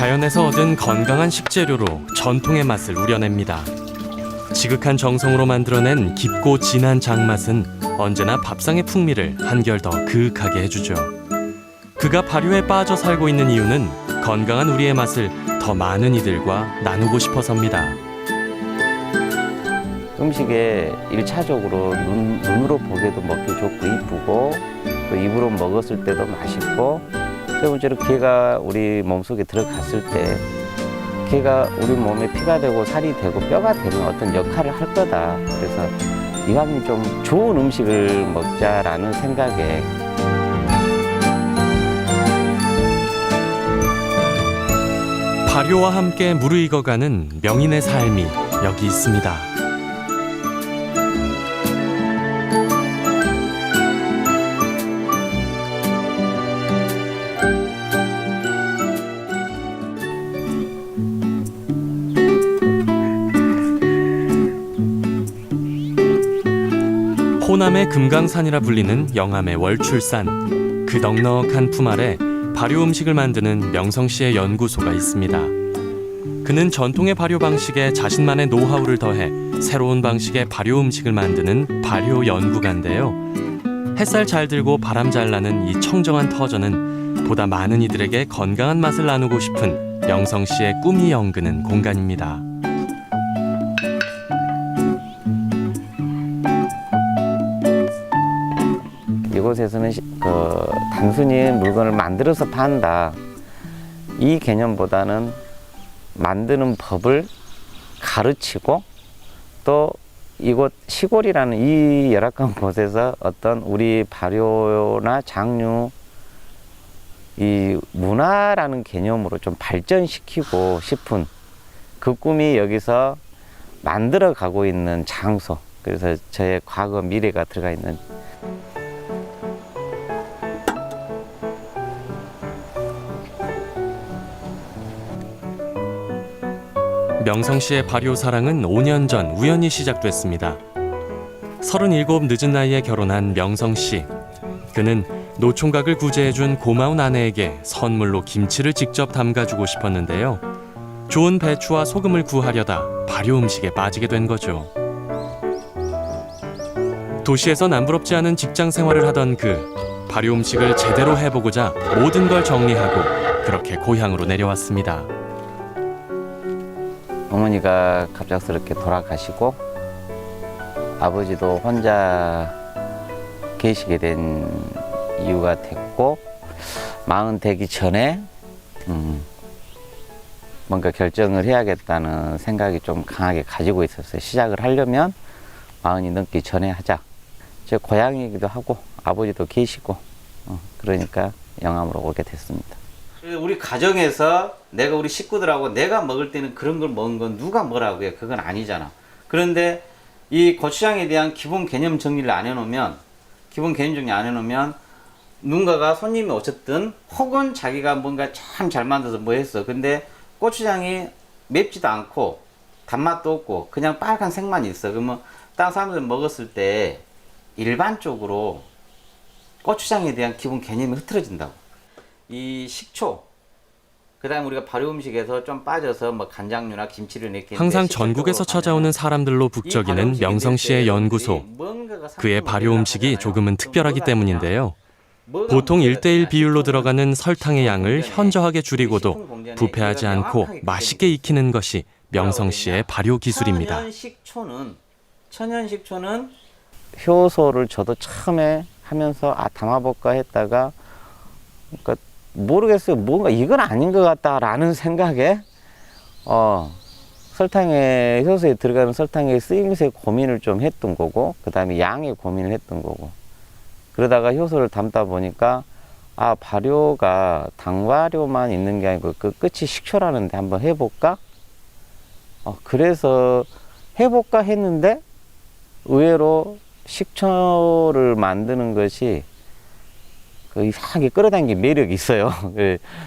자연에서 얻은 건강한 식재료로 전통의 맛을 우려냅니다. 지극한 정성으로 만들어낸 깊고 진한 장맛은 언제나 밥상의 풍미를 한결 더 그윽하게 해주죠. 그가 발효에 빠져 살고 있는 이유는 건강한 우리의 맛을 더 많은 이들과 나누고 싶어서입니다. 음식에 1차적으로 눈으로 보기에도 먹기 좋고 이쁘고 또 입으로 먹었을 때도 맛있고 세 번째로 게가 우리 몸속에 들어갔을 때 게가 우리 몸에 피가 되고 살이 되고 뼈가 되는 어떤 역할을 할 거다. 그래서 이왕이면 좀 좋은 음식을 먹자라는 생각에 발효와 함께 무르익어가는 명인의 삶이 여기 있습니다. 호남의 금강산이라 불리는 영암의 월출산. 그 넉넉한 품 아래 발효 음식을 만드는 명성씨의 연구소가 있습니다. 그는 전통의 발효 방식에 자신만의 노하우를 더해 새로운 방식의 발효 음식을 만드는 발효 연구가인데요. 햇살 잘 들고 바람 잘 나는 이 청정한 터전은 보다 많은 이들에게 건강한 맛을 나누고 싶은 명성씨의 꿈이 연그는 공간입니다. 이곳에서는 단순히 물건을 만들어서 판다 이 개념보다는 만드는 법을 가르치고 또 이곳 시골이라는 이 열악한 곳에서 어떤 우리 발효나 장류 이 문화라는 개념으로 좀 발전시키고 싶은 그 꿈이 여기서 만들어 가고 있는 장소. 그래서 저의 과거 미래가 들어가 있는 명성씨의 발효 사랑은 5년 전 우연히 시작됐습니다. 37 늦은 나이에 결혼한 명성씨. 그는 노총각을 구제해준 고마운 아내에게 선물로 김치를 직접 담가주고 싶었는데요. 좋은 배추와 소금을 구하려다 발효 음식에 빠지게 된 거죠. 도시에서 남부럽지 않은 직장 생활을 하던 발효 음식을 제대로 해보고자 모든 걸 정리하고 그렇게 고향으로 내려왔습니다. 어머니가 갑작스럽게 돌아가시고 아버지도 혼자 계시게 된 이유가 됐고 40 되기 전에 뭔가 결정을 해야겠다는 생각이 좀 강하게 가지고 있었어요. 시작을 하려면 40이 넘기 전에 하자. 제 고향이기도 하고 아버지도 계시고 그러니까 영암으로 오게 됐습니다. 우리 가정에서 내가 우리 식구들하고 내가 먹을 때는 그런 걸 먹은 건 누가 뭐라고 해. 그건 아니잖아. 그런데 이 고추장에 대한 기본 개념 정리를 안 해놓으면 누군가가 손님이 오셨든 혹은 자기가 뭔가 참 잘 만들어서 뭐 했어. 근데 고추장이 맵지도 않고 단맛도 없고 그냥 빨간색만 있어. 그러면 다른 사람들 먹었을 때 일반적으로 고추장에 대한 기본 개념이 흐트러진다고. 이 식초, 그 다음에 우리가 발효 음식에서 좀 빠져서 뭐 간장류나 김치를 넣게 항상 전국에서 찾아오는 사람들로 북적이는 명성씨의 연구소. 그의 발효 음식이 조금은 특별하기 때문인데요. 보통 1:1 비율로 들어가는 설탕의 양을 현저하게 줄이고도 부패하지 않고 맛있게 익히는 것이 명성씨의 발효 기술입니다. 천연 식초는 효소를 저도 처음에 하면서 담아볼까 했다가 그러니까 모르겠어요. 뭔가 이건 아닌 것 같다라는 생각에 설탕에 효소에 들어가는 설탕의 쓰임새 고민을 좀 했던 거고 그 다음에 양에 고민을 했던 거고 그러다가 효소를 담다 보니까 발효가 당발효만 있는 게 아니고 그 끝이 식초라는데 한번 해볼까? 그래서 해볼까 했는데 의외로 식초를 만드는 것이 이상하게 끌어당긴 매력이 있어요.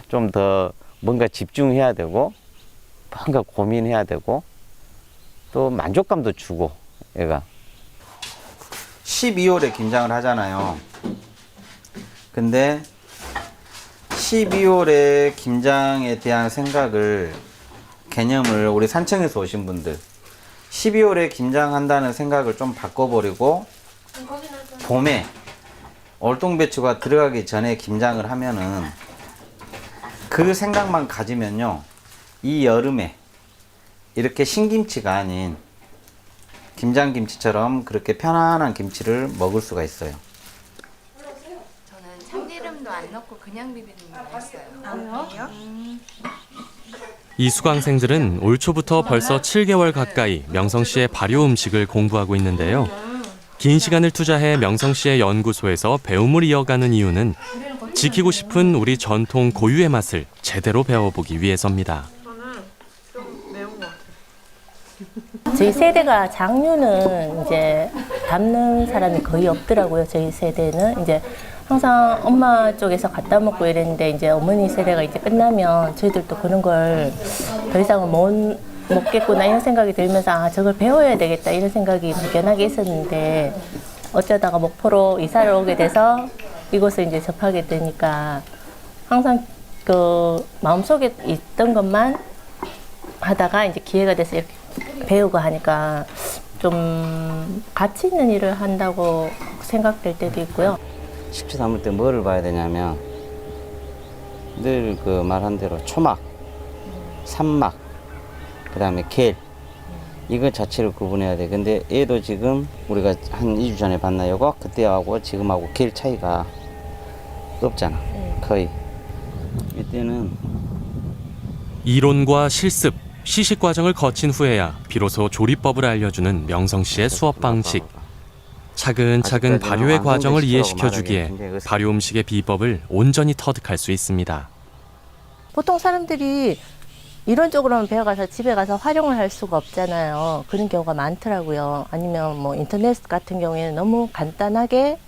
좀 더 뭔가 집중해야 되고 뭔가 고민해야 되고 또 만족감도 주고 얘가 12월에 김장을 하잖아요. 근데 12월에 김장에 대한 개념을 우리 산청에서 오신 분들 12월에 김장한다는 생각을 좀 바꿔버리고 봄에 월동배추가 들어가기 전에 김장을 하면은 그 생각만 가지면요 이 여름에 이렇게 신김치가 아닌 김장김치처럼 그렇게 편안한 김치를 먹을 수가 있어요. 저는 참기름도 안 넣고 그냥 비비는 걸 했어요. 그래요? 이 수강생들은 올 초부터 벌써 7개월 가까이 명성 씨의 발효 음식을 공부하고 있는데요. 긴 시간을 투자해 명성 씨의 연구소에서 배움을 이어가는 이유는 지키고 싶은 우리 전통 고유의 맛을 제대로 배워보기 위해서입니다. 저희 세대가 장류는 이제 담는 사람이 거의 없더라고요. 저희 세대는 이제 항상 엄마 쪽에서 갖다 먹고 이랬는데 이제 어머니 세대가 이제 끝나면 저희들도 그런 걸 더 이상은 못 먹겠구나 이런 생각이 들면서 아 저걸 배워야 되겠다 이런 생각이 막연하게 있었는데 어쩌다가 목포로 이사를 오게 돼서 이곳을 이제 접하게 되니까 항상 그 마음속에 있던 것만 하다가 이제 기회가 돼서 이렇게 배우고 하니까 좀 가치 있는 일을 한다고 생각될 때도 있고요. 식초 담을 때 뭐를 봐야 되냐면 늘 그 말한 대로 초막, 산막, 그 다음에 겔 이거 자체를 구분해야 돼. 근데 얘도 지금 우리가 한 2주 전에 봤나 요거 그때하고 지금하고 겔 차이가 없잖아. 거의 이때는 이론과 실습, 시식 과정을 거친 후에야 비로소 조리법을 알려주는 명성 씨의 수업 방식. 차근차근 발효의 과정을 이해시켜주기에 발효 음식의 비법을 온전히 터득할 수 있습니다. 보통 사람들이 이론적으로만 배워가서 집에 가서 활용을 할 수가 없잖아요. 그런 경우가 많더라고요. 아니면 뭐 인터넷 같은 경우에는 너무 간단하게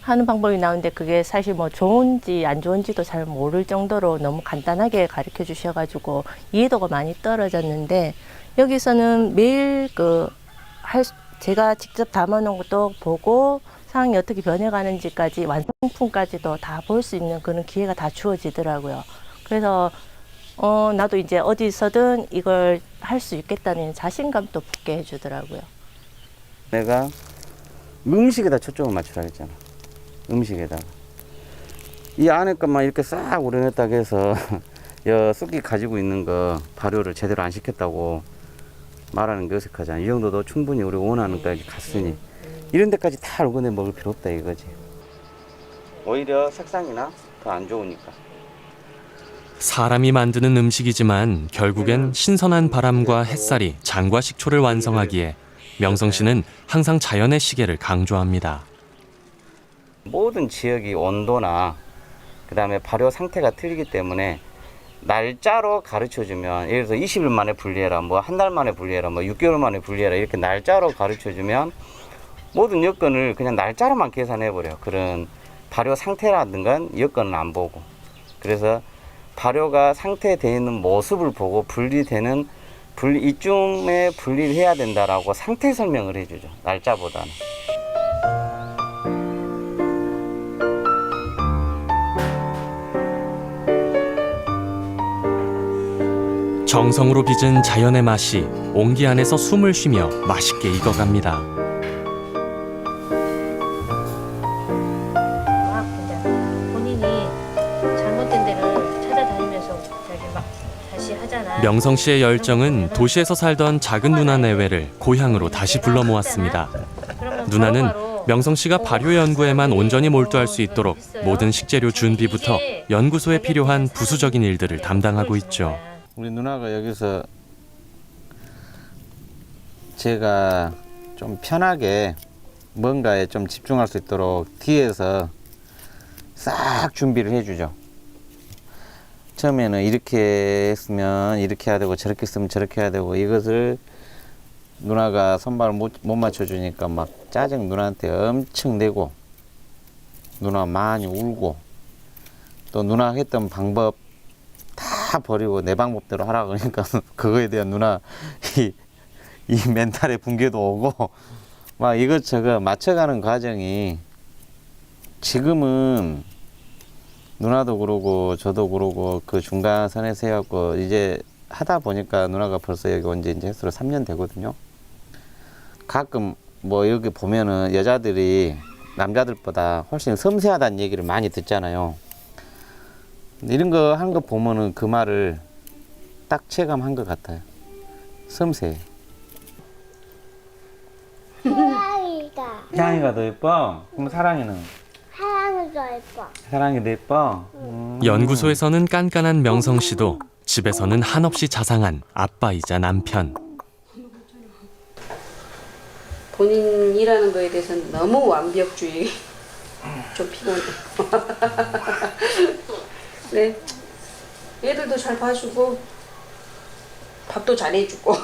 하는 방법이 나오는데 그게 사실 뭐 좋은지 안 좋은지도 잘 모를 정도로 너무 간단하게 가르쳐 주셔가지고 이해도가 많이 떨어졌는데 여기서는 매일 제가 직접 담아놓은 것도 보고 상황이 어떻게 변해가는지까지 완성품까지도 다 볼 수 있는 그런 기회가 다 주어지더라고요. 그래서 나도 이제 어디서든 이걸 할 수 있겠다는 자신감도 붙게 해주더라고요. 내가 음식에다 초점을 맞추라 했잖아. 음식에다가 이 안에 것만 이렇게 싹 우려냈다고 해서 쑥이 가지고 있는 거 발효를 제대로 안 시켰다고 말하는 게 어색하잖아. 이 정도도 충분히 우리가 원하는 것까지 갔으니 이런 데까지 다 얼굴에 먹을 필요 없다 이거지. 오히려 색상이나 더 안 좋으니까. 사람이 만드는 음식이지만 결국엔 신선한 바람과 햇살이 장과 식초를 완성하기에 명성 씨는 항상 자연의 시계를 강조합니다. 모든 지역이 온도나 그 다음에 발효 상태가 틀리기 때문에 날짜로 가르쳐주면 예를 들어서 20일 만에 분리해라 뭐 한 달 만에 분리해라 뭐 6개월 만에 분리해라 이렇게 날짜로 가르쳐주면 모든 여건을 그냥 날짜로만 계산해버려. 그런 발효 상태라든가 여건은 안 보고 그래서 발효가 상태되어 있는 모습을 보고 이쯤에 분리를 해야 된다라고 상태 설명을 해주죠. 날짜보다는. 정성으로 빚은 자연의 맛이 온기 안에서 숨을 쉬며 맛있게 익어갑니다. 본인이 잘못된 데를 찾아다니면서 다시 하잖아. 명성 씨의 열정은 도시에서 살던 작은 누나 내외를 고향으로 다시 불러 모았습니다. 누나는 명성 씨가 발효 연구에만 온전히 몰두할 수 있도록 모든 식재료 준비부터 연구소에 필요한 부수적인 일들을 담당하고 있죠. 우리 누나가 여기서 제가 좀 편하게 뭔가에 좀 집중할 수 있도록 뒤에서 싹 준비를 해주죠. 처음에는 이렇게 했으면 이렇게 해야 되고 저렇게 했으면 저렇게 해야 되고 이것을 누나가 손발을 못 맞춰주니까 막 짜증 누나한테 엄청 내고 누나 많이 울고 또 누나 했던 방법 다 버리고 내 방법대로 하라 그러니까 그거에 대한 누나 이 멘탈의 붕괴도 오고 막 이것저것 맞춰가는 과정이 지금은 누나도 그러고 저도 그러고 그 중간선에서 해갖고 이제 하다 보니까 누나가 벌써 여기 온 지 이제 횟수로 3년 되거든요. 가끔 뭐 이렇게 보면은 여자들이 남자들보다 훨씬 섬세하다는 얘기를 많이 듣잖아요. 이런 거 한 거 보면은 그 말을 딱 체감한 것 같아요. 섬세해. 사랑이가 향이가 더 예뻐? 그럼 사랑이는? 사랑이 더 예뻐. 사랑이 더 예뻐? 연구소에서는 깐깐한 명성 씨도 집에서는 한없이 자상한 아빠이자 남편. 본인 일하는 거에 대해서는 너무 완벽주의. 좀 피곤해. 네. 애들도 잘 봐주고 밥도 잘해주고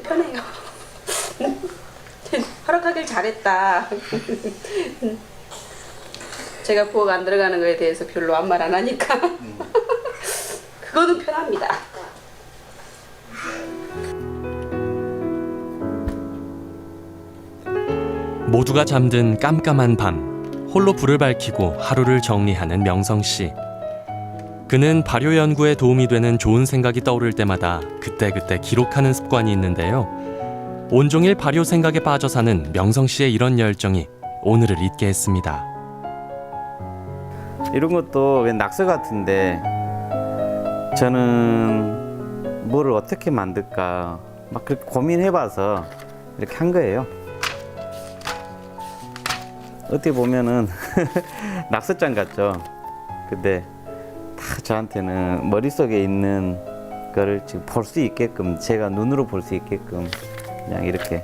편해요. 허락하길 잘했다. 제가 부엌 안 들어가는 거에 대해서 별로 아무 말 안 하니까 그거는 편합니다. 모두가 잠든 깜깜한 밤, 홀로 불을 밝히고 하루를 정리하는 명성 씨. 그는 발효 연구에 도움이 되는 좋은 생각이 떠오를 때마다 그때그때 기록하는 습관이 있는데요. 온종일 발효 생각에 빠져 사는 명성 씨의 이런 열정이 오늘을 잊게 했습니다. 이런 것도 왜 낙서 같은데 저는 뭐를 어떻게 만들까 막 그렇게 고민해봐서 이렇게 한 거예요. 어떻게 보면은 낙서장 같죠. 근데 다 저한테는 머릿속에 있는 거를 지금 볼 수 있게끔 제가 눈으로 볼 수 있게끔 그냥 이렇게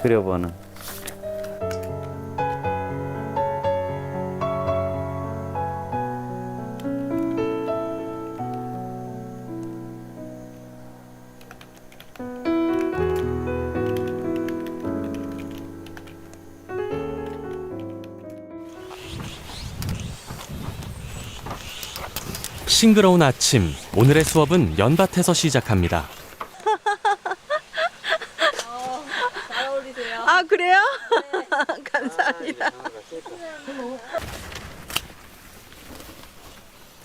그려보는. 싱그러운 아침, 오늘의 수업은 연밭에서 시작합니다. 아 그래요? 감사합니다.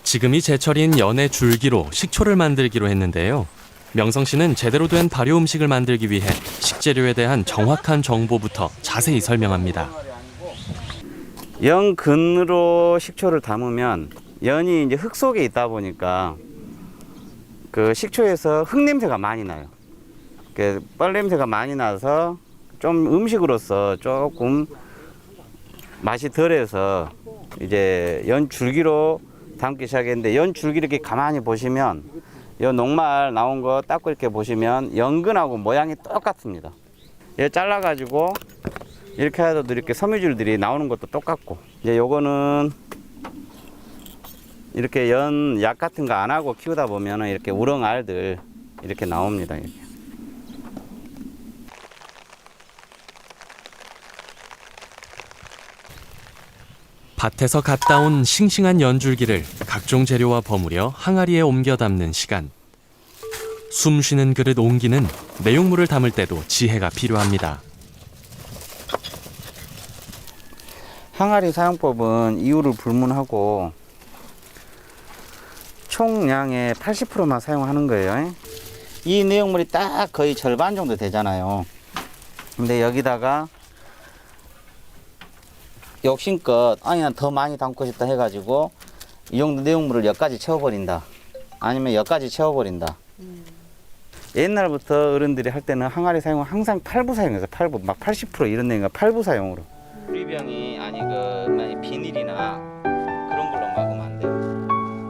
지금이 제철인 연의 줄기로 식초를 만들기로 했는데요. 명성 씨는 제대로 된 발효 음식을 만들기 위해 식재료에 대한 정확한 정보부터 자세히 설명합니다. 연근으로 식초를 담으면 연이 이제 흙 속에 있다 보니까 그 식초에서 흙 냄새가 많이 나요. 그 뻘 냄새가 많이 나서 좀 음식으로서 조금 맛이 덜해서 이제 연 줄기로 담기 시작했는데, 연 줄기 이렇게 가만히 보시면 연 녹말 나온 거 딱 이렇게 보시면 연근하고 모양이 똑같습니다. 얘 잘라가지고 이렇게 해도 이렇게 섬유질들이 나오는 것도 똑같고, 이제 요거는 이렇게 연 약 같은 거 안 하고 키우다 보면은 이렇게 우렁알들 이렇게 나옵니다. 이렇게. 밭에서 갓 따온 싱싱한 연줄기를 각종 재료와 버무려 항아리에 옮겨 담는 시간. 숨 쉬는 그릇 옮기는 내용물을 담을 때도 지혜가 필요합니다. 항아리 사용법은 이유를 불문하고 총량의 80%만 사용하는 거예요. 이 내용물이 딱 거의 절반 정도 되잖아요. 근데 여기다가 욕심껏 아니 난 더 많이 담고 싶다 해가지고 이 정도 내용물을 여기까지 채워버린다, 아니면 여기까지 채워버린다. 옛날부터 어른들이 할 때는 항아리 사용은 항상 8부 사용해서 8부 막 80% 이런 데가 8부 사용으로. 유리병이 아니 그 만약 비닐이나 그런 걸로 막으면 안 돼요.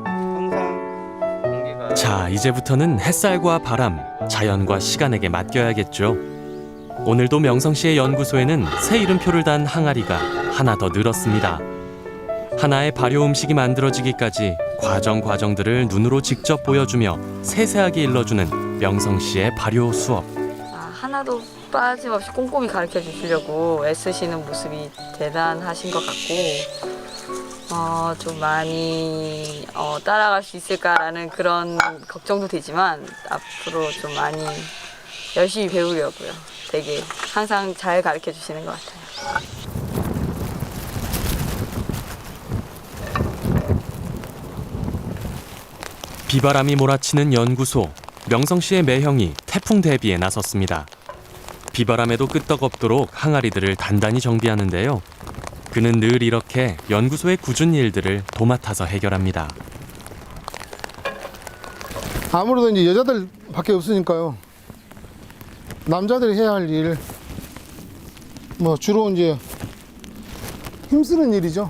항상 공기가. 자, 이제부터는 햇살과 바람, 자연과 시간에게 맡겨야겠죠. 오늘도 명성 씨의 연구소에는 새 이름표를 단 항아리가 하나 더 늘었습니다. 하나의 발효 음식이 만들어지기까지 과정들을 눈으로 직접 보여주며 세세하게 일러주는 명성 씨의 발효 수업. 하나도 빠짐없이 꼼꼼히 가르쳐 주시려고 애쓰시는 모습이 대단하신 것 같고, 좀 많이 따라갈 수 있을까라는 그런 걱정도 되지만 앞으로 좀 많이 열심히 배우려고요. 되게 항상 잘 가르쳐 주시는 것 같아요. 비바람이 몰아치는 연구소. 명성 씨의 매형이 태풍 대비에 나섰습니다. 비바람에도 끄떡없도록 항아리들을 단단히 정비하는데요. 그는 늘 이렇게 연구소의 굳은 일들을 도맡아서 해결합니다. 아무래도 이제 여자들밖에 없으니까요. 남자들이 해야 할 일, 뭐 주로 이제 힘쓰는 일이죠.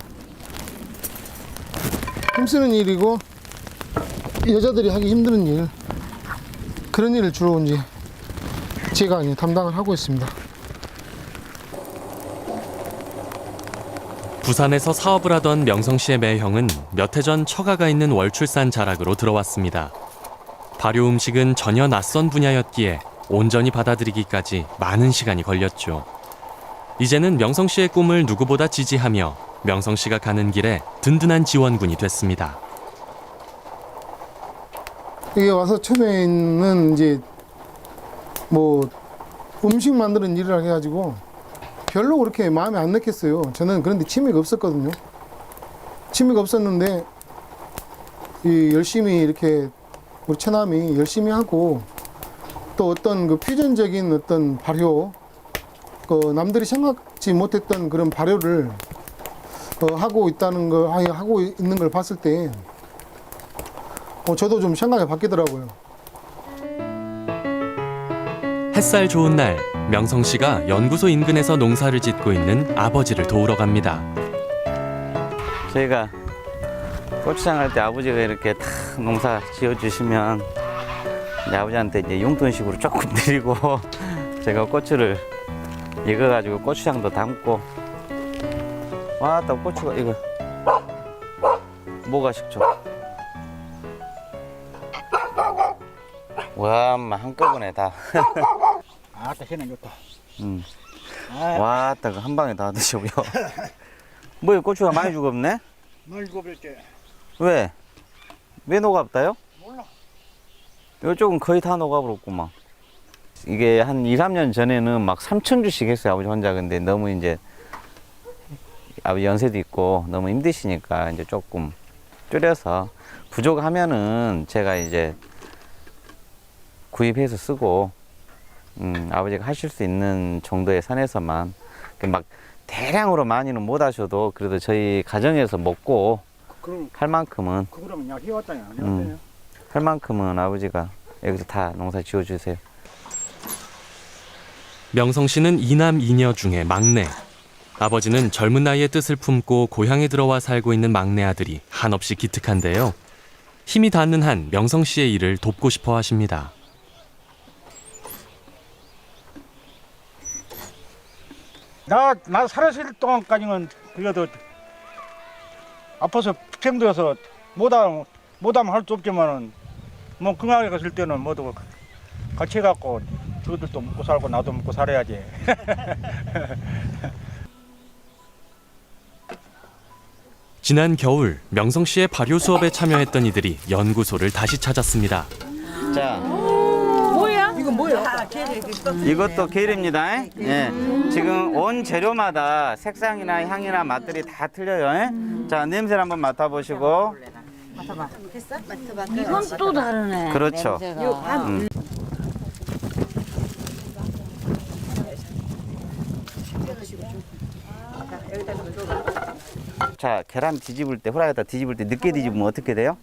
힘쓰는 일이고 여자들이 하기 힘든 일, 그런 일을 주로 이제 제가 이제 담당을 하고 있습니다. 부산에서 사업을 하던 명성 씨의 매형은 몇 해 전 처가가 있는 월출산 자락으로 들어왔습니다. 발효 음식은 전혀 낯선 분야였기에 온전히 받아들이기까지 많은 시간이 걸렸죠. 이제는 명성 씨의 꿈을 누구보다 지지하며 명성 씨가 가는 길에 든든한 지원군이 됐습니다. 이게 와서 처음에는 이제 뭐 음식 만드는 일을 해가지고 별로 그렇게 마음에 안 넣겠어요. 저는 그런데 취미가 없었거든요. 취미가 없었는데 열심히 이렇게 우리 처남이 열심히 하고 또 어떤 그 퓨전적인 어떤 발효, 남들이 생각지 못했던 그런 발효를 하고 있다는 걸, 하고 있는 걸 봤을 때 저도 좀 생각이 바뀌더라고요. 햇살 좋은 날, 명성 씨가 연구소 인근에서 농사를 짓고 있는 아버지를 도우러 갑니다. 저희가 고추장 할 때 아버지가 이렇게 다 농사 지어주시면 이제 아버지한테 이제 용돈식으로 조금 드리고 제가 고추를 익어가지고 고추장도 담고. 와, 또 고추가 이거 뭐가 식초. 와, 한꺼번에 다. 아따 해는 좋다. 와, 딱 한 방에 다 드셔보여. 뭐야, 고추가 많이 죽었네? 뭘 죽어버렸지? 왜? 왜 녹아버다요? 몰라. 이쪽은 거의 다 녹아버렸구만. 이게 한 2, 3년 전에는 막 3,000주씩 했어요, 아버지 혼자. 근데 너무 이제 아버지 연세도 있고 너무 힘드시니까 이제 조금 줄여서 부족하면은 제가 이제 구입해서 쓰고, 아버지가 하실 수 있는 정도의 선에서만, 막 대량으로 많이는 못 하셔도 그래도 저희 가정에서 먹고 그럼 할 만큼은, 그러면 야 해왔다냐? 할 만큼은 아버지가 여기서 다 농사 지어주세요. 명성 씨는 이남 이녀 중에 막내. 아버지는 젊은 나이에 뜻을 품고 고향에 들어와 살고 있는 막내 아들이 한없이 기특한데요. 힘이 닿는 한 명성 씨의 일을 돕고 싶어 하십니다. 나 살았을 동안까지는 그래도 아파서 힘들어서 못하면 할 수 없지만은 뭐 건강하게 갔을 때는 모두 같이 해갖고 저들도 먹고 살고 나도 먹고 살아야지. 지난 겨울 명성 씨의 발효 수업에 참여했던 이들이 연구소를 다시 찾았습니다. 자, 뭐야? 이건 뭐야? 이것도 게르입니다. 예. 지금 온 재료마다 색상이나 향이나 맛들이 다 틀려요. 예? 자, 냄새를 한번 맡아보시고. 맡아봐. 됐어? 맡아봐. 이건 또 다르네. 그렇죠. 자, 계란 뒤집을 때, 후라이에다 뒤집을 때 늦게 뒤집으면 어떻게 돼요?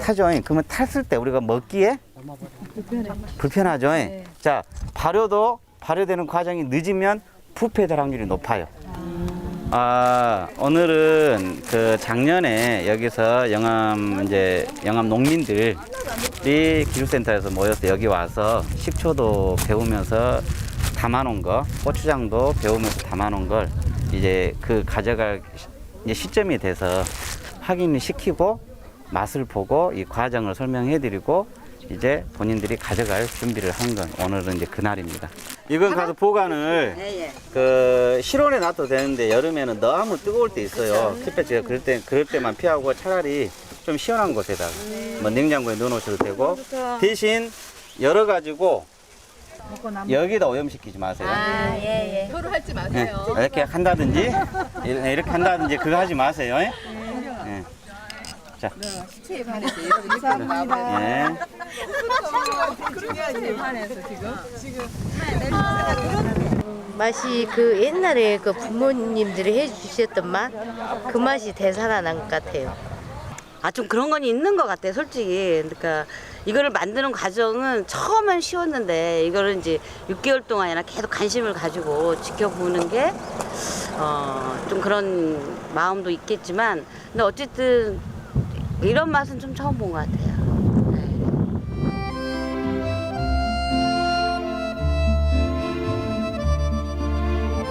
타죠. 그러면 탔을 때 우리가 먹기에 불편하죠. 자, 발효도 발효되는 과정이 늦으면 부패될 확률이 높아요. 오늘은 그 작년에 여기서 영암 농민들이 기술센터에서 모여서 여기 와서 식초도 배우면서 담아놓은 거, 고추장도 배우면서 담아놓은 걸 이제 그 가져갈 이제 시점이 돼서 확인을 시키고 맛을 보고 이 과정을 설명해드리고 이제 본인들이 가져갈 준비를 한 건 오늘은 이제 그날입니다. 이건 가서 보관을 그 실온에 놔둬도 되는데 여름에는 너무 뜨거울 때 있어요. 햇볕이 그럴 때만 피하고 차라리 좀 시원한 곳에다가 뭐 냉장고에 넣어놓으셔도 되고 대신 열어가지고 여기다 오염시키지 마세요. 예. 서로 하지 마세요. 이렇게 한다든지 이렇게 한다든지 그거 하지 마세요. 예. 하자. 시체에 반해서 감사합니다. 예. 맛이 그 옛날에 그 부모님들이 해주셨던 맛, 그 맛이 되살아난 것 같아요. 아, 좀 그런 건 있는 것 같아요, 솔직히. 그러니까 이거를 만드는 과정은 처음엔 쉬웠는데 이거를 이제 6개월 동안이나 계속 관심을 가지고 지켜보는 게 좀 그런 마음도 있겠지만, 근데 어쨌든 이런 맛은 좀 처음 본 것 같아요.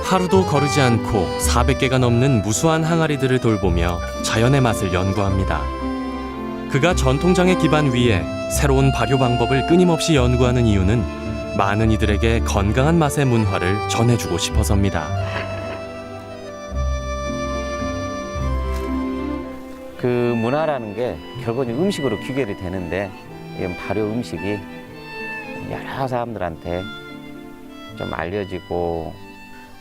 하루도 거르지 않고 400개가 넘는 무수한 항아리들을 돌보며 자연의 맛을 연구합니다. 그가 전통장의 기반 위에 새로운 발효 방법을 끊임없이 연구하는 이유는 많은 이들에게 건강한 맛의 문화를 전해주고 싶어서입니다. 그 문화라는 게 결국은 음식으로 귀결이 되는데, 이 발효 음식이 여러 사람들한테 좀 알려지고,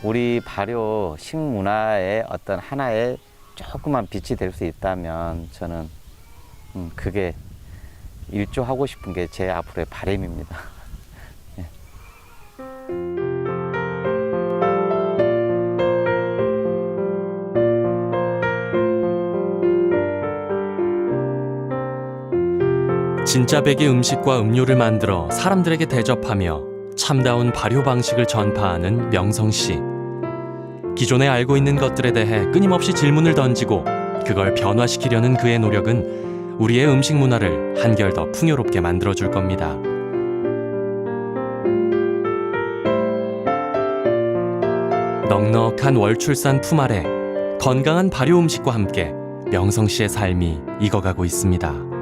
우리 발효 식문화의 어떤 하나의 조그만 빛이 될 수 있다면 저는 그게 일조하고 싶은 게 제 앞으로의 바람입니다. 예. 진짜 백의 음식과 음료를 만들어 사람들에게 대접하며 참다운 발효 방식을 전파하는 명성 씨. 기존에 알고 있는 것들에 대해 끊임없이 질문을 던지고 그걸 변화시키려는 그의 노력은 우리의 음식 문화를 한결 더 풍요롭게 만들어줄 겁니다. 넉넉한 월출산 품 아래 건강한 발효 음식과 함께 명성 씨의 삶이 익어가고 있습니다.